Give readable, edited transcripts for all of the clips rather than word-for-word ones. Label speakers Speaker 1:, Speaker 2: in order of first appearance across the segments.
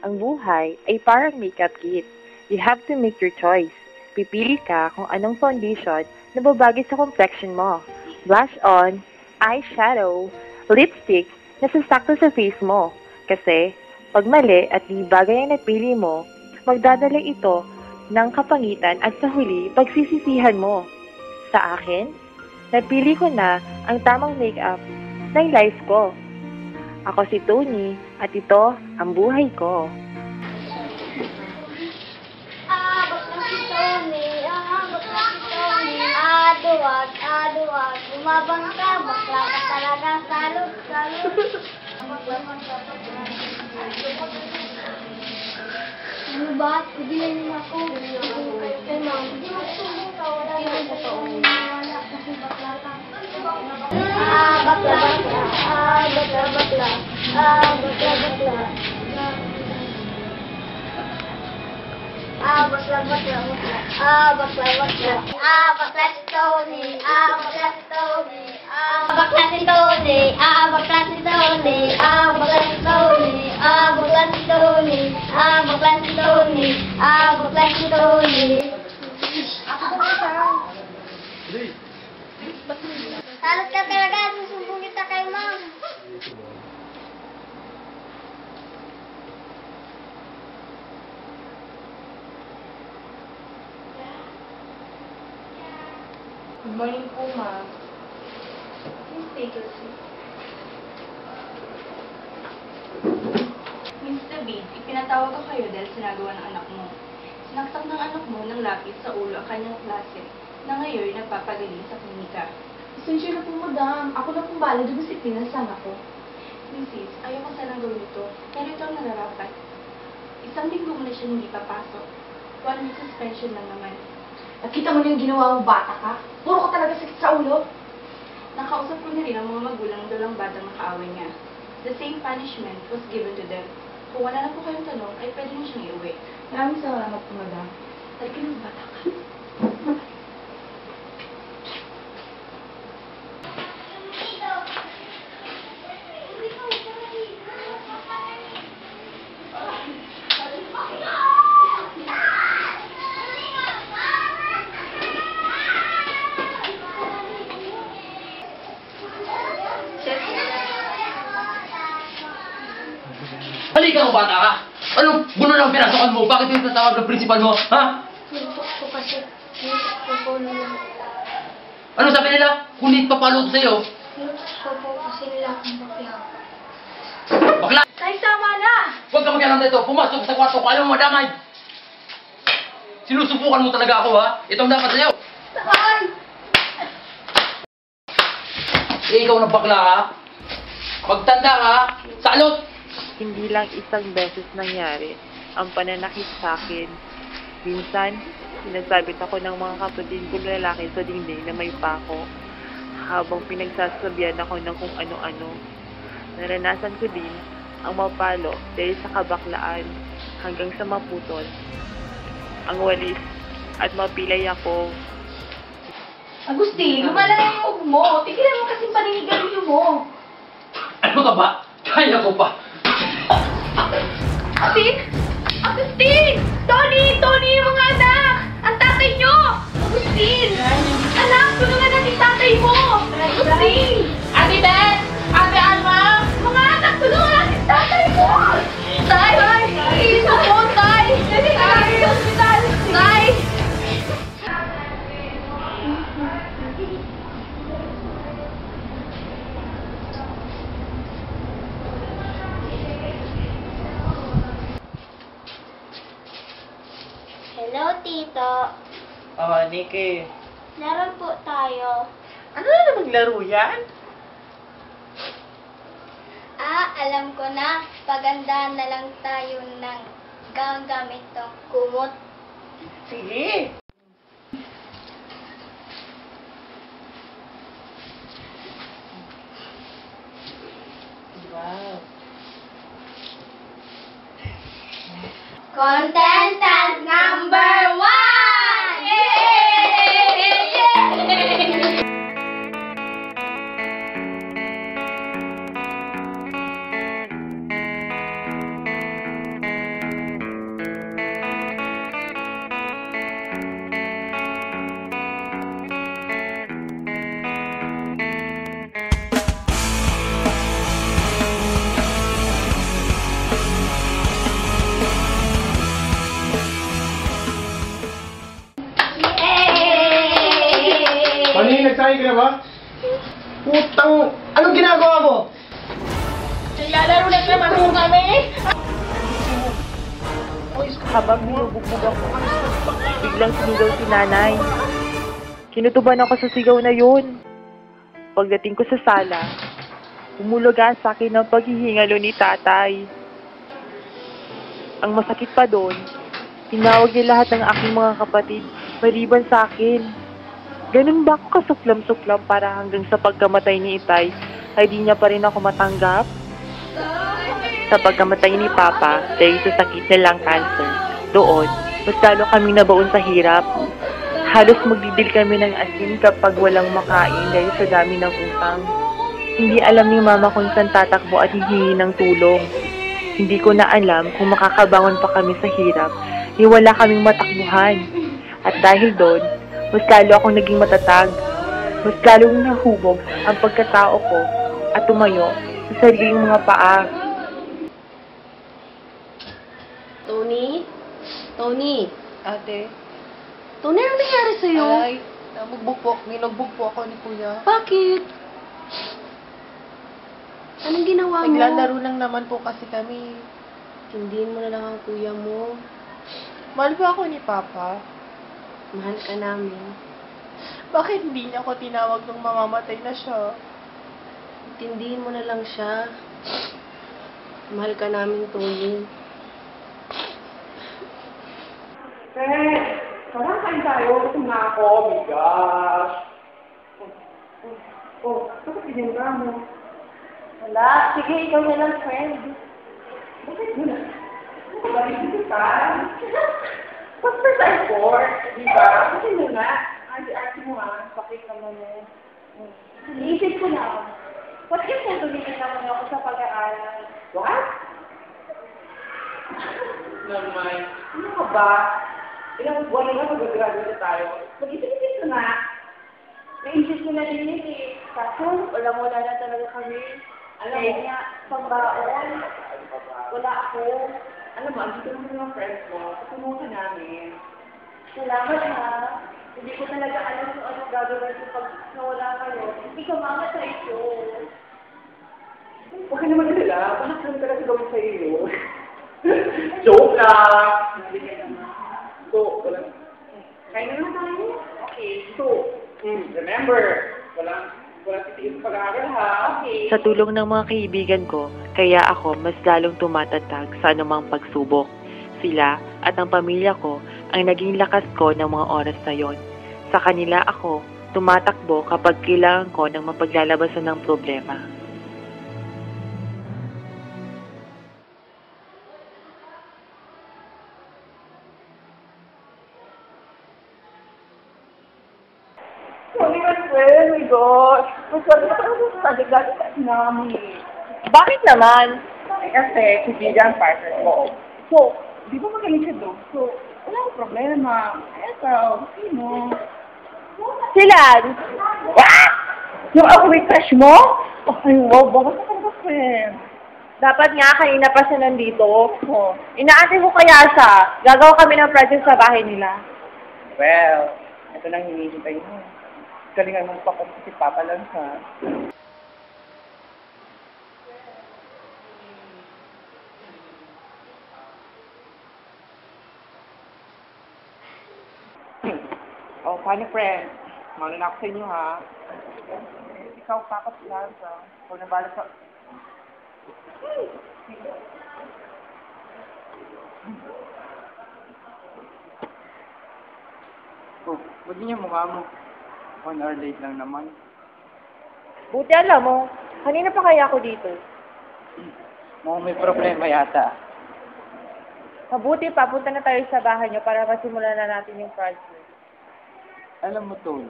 Speaker 1: Ang buhay ay parang makeup kit. You have to make your choice. Pipili ka kung anong foundation na babagay sa complexion mo. Blush on, eyeshadow, lipstick na sasakto sa face mo. Kasi, pag mali at di bagay ang napili mo, magdadala ito ng kapangitan at sa huli, pagsisisihan mo. Sa akin, napili ko na ang tamang makeup ng life ko. Ako si Tony at ito ang buhay ko.
Speaker 2: Bakla si Tony, bakla si Tony. Aduwag, bumabang ka, bakla ka talaga, salud. Ano ba? Sabihin niyo ako. Kay ma'am. Hindi mo sumbong ka, wala na totoo. Wala kasi bakla ka. Bakla. Bakla si Tony. Bakla si Tony. Salot ka talaga, susumbong kita kay ma'am.
Speaker 1: Good morning po, ma'am. Please take your seat.
Speaker 3: Miss David, ipinatawag ko kayo dahil sinagawa ng anak mo. Sinaksak ng anak mo ng lapis sa ulo ang kanyang klase na ngayon nagpapagaling sa klinika.
Speaker 4: Pasensya na po, madam. Ako na pong bala doon sa disiplina sa anak ko.
Speaker 3: Mrs., ayaw ko sanang gawin ito, pero ito ang nararapat. 1 linggo mo na siya hindi papasok. 1 week suspension lang naman.
Speaker 4: Nakita mo na yung ginawa mo, bata ka? Puro ka talaga sakit sa ulo.
Speaker 3: Nakausap ko na rin ang mga magulang dalang batang nakaaway niya. The same punishment was given to them. Kung wala na po kayong tanong, ay pwede mo siyang iuwi.
Speaker 4: Maraming salamat po, madam.
Speaker 3: Halika ng bata ka.
Speaker 5: Halika mo, bata ka! Anong gulo ng pinasokan mo? Bakit yung tatawag ng principal mo? Ha?
Speaker 2: Suntok ko kasi. Suntok ko lang.
Speaker 5: Ano sabi nila? Kunit papalo ko sa'yo.
Speaker 2: Suntok ko kasi nila akong bakla.
Speaker 5: Bakla!
Speaker 4: Tay, tama na!
Speaker 5: Huwag ka mag-alam dito. Pumasok sa kwarto ko. Alam mo, madamay! Sinusubukan mo talaga ako, ha? Ito ang dapat sa'yo.
Speaker 4: Saan?
Speaker 5: Ikaw na bakla, ha? Magtanda ka, salot!
Speaker 1: Hindi lang isang beses nangyari ang pananakit sa akin. Minsan, sinasabit ako ng mga kapatid kong lalaki sa dingding na may pako habang pinagsasabihan ako ng kung ano-ano. Naranasan ko din ang mapalo dahil sa kabaklaan hanggang sa maputol ang walis at mapilay ako.
Speaker 4: Agustin, lumala na yung uog mo. Tigilan mo kasing paninigarilyo mo.
Speaker 5: Ano ka ba? Kaya ko pa!
Speaker 4: Agustin! Agustin! Tony, mga anak! Ang tatay nyo! Agustin! Anak, tulungan natin tatay mo! Agustin! Ate Beth! Ate Alma! Mga anak, tulungan natin tatay mo! Tay! Iisa po, tay! Tay! Hospital! Tay!
Speaker 2: Hello, Tito.
Speaker 1: Nikki.
Speaker 2: Laro po tayo.
Speaker 1: Ano na namang laro yan?
Speaker 2: Alam ko na. Pagandahan na lang tayo ng gagamit ng kumot.
Speaker 4: Sige.
Speaker 2: Contestant number 1! Yay!
Speaker 6: Mani, nagsayang ka na ba? Putang, anong ginagawa mo?
Speaker 4: Naglalaro na naman ho kami.
Speaker 1: Habang binubugbog ako, biglang sumigaw si nanay. Kinutuban ako sa sigaw na yun. Pagdating ko sa sala, umulugan sa akin ang paghihingalo ni tatay. Ang masakit pa doon, tinawag niya lahat ng aking mga kapatid, maliban sa akin. Ganun ba ako kasuklam-suklam para hanggang sa pagkamatay ni Itay ay di niya pa rin ako matanggap? Sa pagkamatay ni Papa dahil sa sakit niya lang cancer, doon, mas lalo kaming nabaon sa hirap. Halos magdidil kami ng asin kapag walang makain dahil sa dami ng utang. Hindi alam ni Mama kung saan tatakbo at hihingi ng tulong. Hindi ko na alam kung makakabangon pa kami sa hirap ni wala kaming matakbuhan. At dahil doon, mas lalo akong naging matatag. Mas lalong nahubog ang pagkatao ko at tumayo sa sariling mga paa.
Speaker 7: Tony? Tony?
Speaker 1: Ate,
Speaker 7: Tony, ano nangyari sa'yo?
Speaker 1: ninugbog po ako ni Kuya.
Speaker 7: Bakit? Anong ginawa mo?
Speaker 1: lang naman po kasi kami.
Speaker 7: Tindihin mo na lang ang kuya mo.
Speaker 1: Mahal po ako ni Papa.
Speaker 7: Mahal ka namin.
Speaker 1: Bakit hindi niya ako tinawag nung mamamatay na siya?
Speaker 7: Tindihin mo na lang siya. Mahal ka namin, Tony.
Speaker 4: Parang kain tayo. Gutom na ako. Oh my gosh. Bakit ganyan ka mo?
Speaker 1: Wala. Sige, ikaw na lang, friend.
Speaker 4: Bakit mo na? Bakit dito ka? What's for time for? Di ba? Kasi mo nga. Ate mo nga.
Speaker 1: Bakit naman eh?
Speaker 4: Iniisip ko na. What if natulitin naman ako sa pag-aaral? What? Naman. Ano ka ba? Ilang buwan na nga mag-graduate tayo. Mag-isip-isip ko na. Naisip ko na din yun eh. Kaso, wala na talaga kami. Alam mo, niya, pambaon. Wala ako. Alam mo, andito naman yung friends mo. Tutulungan ka namin. Salamat ha. Hindi ko talaga alam kung anong gagawin ko pag nawala kayo. Hindi ka mamatay ko. Huwag ka naman nila. Bakit lang talaga gawin sa iyo? Joke lang! So, walang... Kaya na naman tayo? Okay. So, remember, walang titiis pag-aaral ha? Okay.
Speaker 1: Sa tulong ng mga kaibigan ko, kaya ako mas lalong tumatatag sa anumang pagsubok. Sila at ang pamilya ko ang naging lakas ko ng mga oras na yon. Sa kanila ako tumatakbo kapag kailangan ko ng mapaglalabasan ng problema.
Speaker 4: Sorry, my friend. Oh my gosh. Sorry na talaga sa sabi-gabi sa namin.
Speaker 1: Bakit naman?
Speaker 4: Kasi, kaibigan, partner mo. So, di ba magaling siya doon? So, wala akong problema. Eto, sino?
Speaker 1: Sila!
Speaker 4: What? Yung ako may crush mo? Oh, ay, wow, bakit ka ba, friend?
Speaker 1: Dapat nga kanina pa siya nandito. Oh. Inaantay ko kaya siya. Gagawa kami ng project sa bahay nila.
Speaker 4: Well, ito nang hinihintay mo. Galingan mong papunta si Papa lang, ha? Oh, paano, friend? Mauna na ako sa inyo, ha? Ikaw, Papa, si Lanza. Huwag na bala sa...
Speaker 6: Oh, ba't niya mukha mo? 1 hour late lang naman.
Speaker 1: Buti alam mo, kanina pa kaya ako dito.
Speaker 6: Mukhang may problema yata.
Speaker 1: Mabuti pa, punta na tayo sa bahay niyo para masimulan na natin yung project.
Speaker 6: Alam mo, Tony,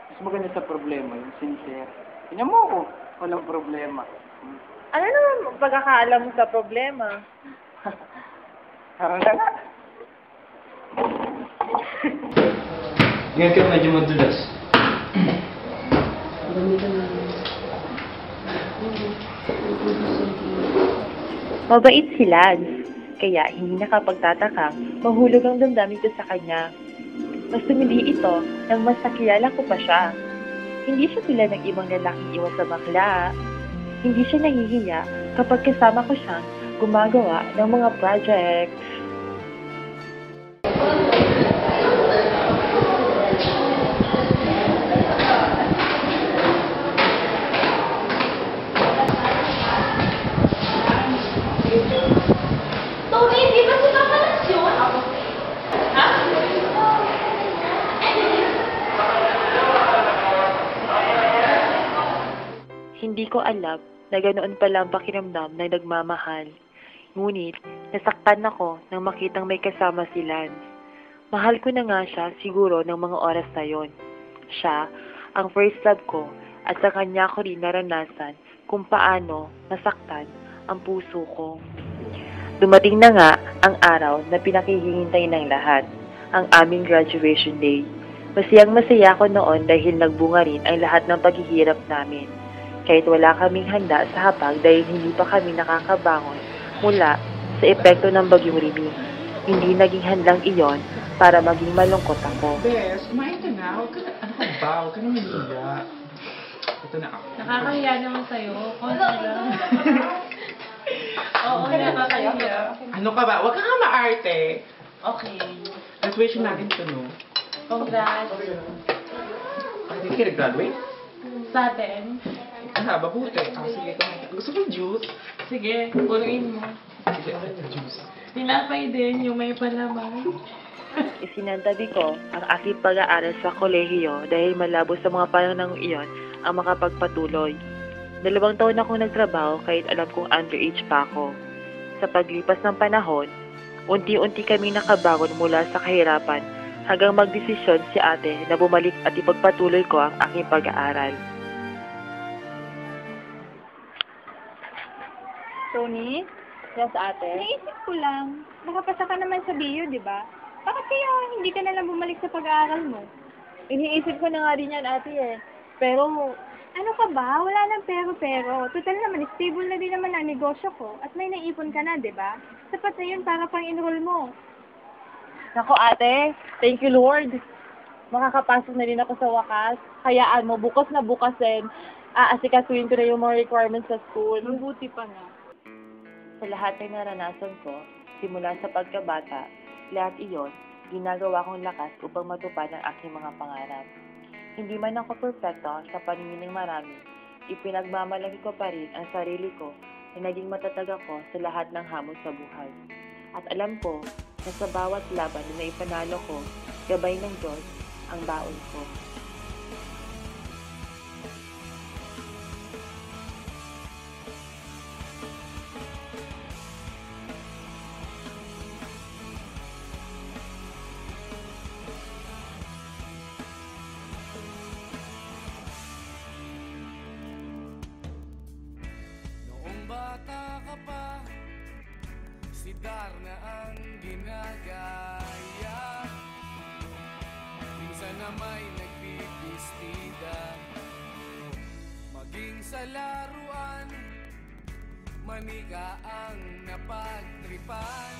Speaker 6: mas maganda sa problema yung sincere. Tingnan mo ako, walang problema.
Speaker 1: Ano naman pagkakaalam mo sa problema?
Speaker 6: Tara na nga.
Speaker 5: Ngayon ka medyo madulas.
Speaker 1: Mabait si Lance, kaya hindi nakapagtatakang mahulog ang damdamin ko sa kanya. Mas tumindi ito nang mas nakilala ko pa siya. Hindi siya tulad ng ibang lalaking iwas sa bakla. Hindi siya nahihiya kapag kasama ko siyang gumagawa ng mga projects.
Speaker 4: Tony, di ba sinakalas yun? Ha?
Speaker 1: Hindi ko alam na ganoon pala ang pakiramdam ng nagmamahal. Ngunit, nasaktan ako nang makitang may kasama si Lance. Mahal ko na nga siya siguro ng mga oras na yon. Siya, ang first love ko, at sa kanya ko rin naranasan kung paano nasaktan ang puso ko. Dumating na nga ang araw na pinakihihintay ng lahat, ang aming graduation day. Masayang-masaya ako noon dahil nagbunga rin ang lahat ng paghihirap namin. Kahit wala kaming handa sa hapag dahil hindi pa kami nakakabangon mula sa epekto ng bagyong Remy. Hindi naging handang iyon para maging malungkot ako.
Speaker 8: Bes, kumain ka na. Huwag ka na, ano ka ba? Huwag ka na maniya. Ito na ako.
Speaker 7: Nakakahiya naman sa'yo. Konti lang. Oo, nakakahiya.
Speaker 8: Ano ka ba? Huwag ka nga maarte.
Speaker 7: Okay.
Speaker 8: Graduation natin ito, no?
Speaker 7: Congrats.
Speaker 8: Hindi ka nag-graduate?
Speaker 7: Sa atin.
Speaker 8: Ah, mabuti. Ah, sige, kumain ka. Gusto mo juice?
Speaker 7: Sige, punuin mo.
Speaker 8: Sige, juice.
Speaker 7: Tinapay din, yung may palaman.
Speaker 1: Isinantabi ko ang aking pag-aaral sa kolehiyo dahil malabo sa mga panahon iyon ang makapagpatuloy. 2 taon akong nagtrabaho kahit alam kong underage pa ako. Sa paglipas ng panahon, unti-unti kami nakabangon mula sa kahirapan hanggang magdesisyon si ate na bumalik at ipagpatuloy ko ang aking pag-aaral.
Speaker 3: Tony? Yes, ate? Naisip ko lang. Nakapasa ka naman sa BU, di ba? Bakit kaya hindi ka na lang bumalik sa pag-aaral mo?
Speaker 1: Iniisip ko na nga rin yan, ate eh. Pero,
Speaker 3: Ano ka ba? Wala nang pero-pero. Total naman, stable na din naman ang negosyo ko. At may naipon ka na, di ba? Sapat na yun para pang-enroll mo.
Speaker 1: nako ate, thank you Lord. Makakapasok na rin ako sa wakas. Hayaan mo, bukas na bukas din. Aasikasuhin ko na yung mga requirements sa school.
Speaker 3: Mabuti pa nga.
Speaker 1: Sa lahat ng naranasan ko, simula sa pagkabata, lahat iyon, ginagawa kong lakas upang matupad ang aking mga pangarap. Hindi man ako perfecto sa paningin ng marami, ipinagmamalaki ko pa rin ang sarili ko na naging matatag ako sa lahat ng hamon sa buhay. At alam ko na sa bawat laban na ipanalo ko, gabay ng Diyos ang baon ko.
Speaker 9: Bata ka pa, si Darna ang ginagaya. Minsan na may nagbibistida, maging sa laruan, manika ang napagtripan.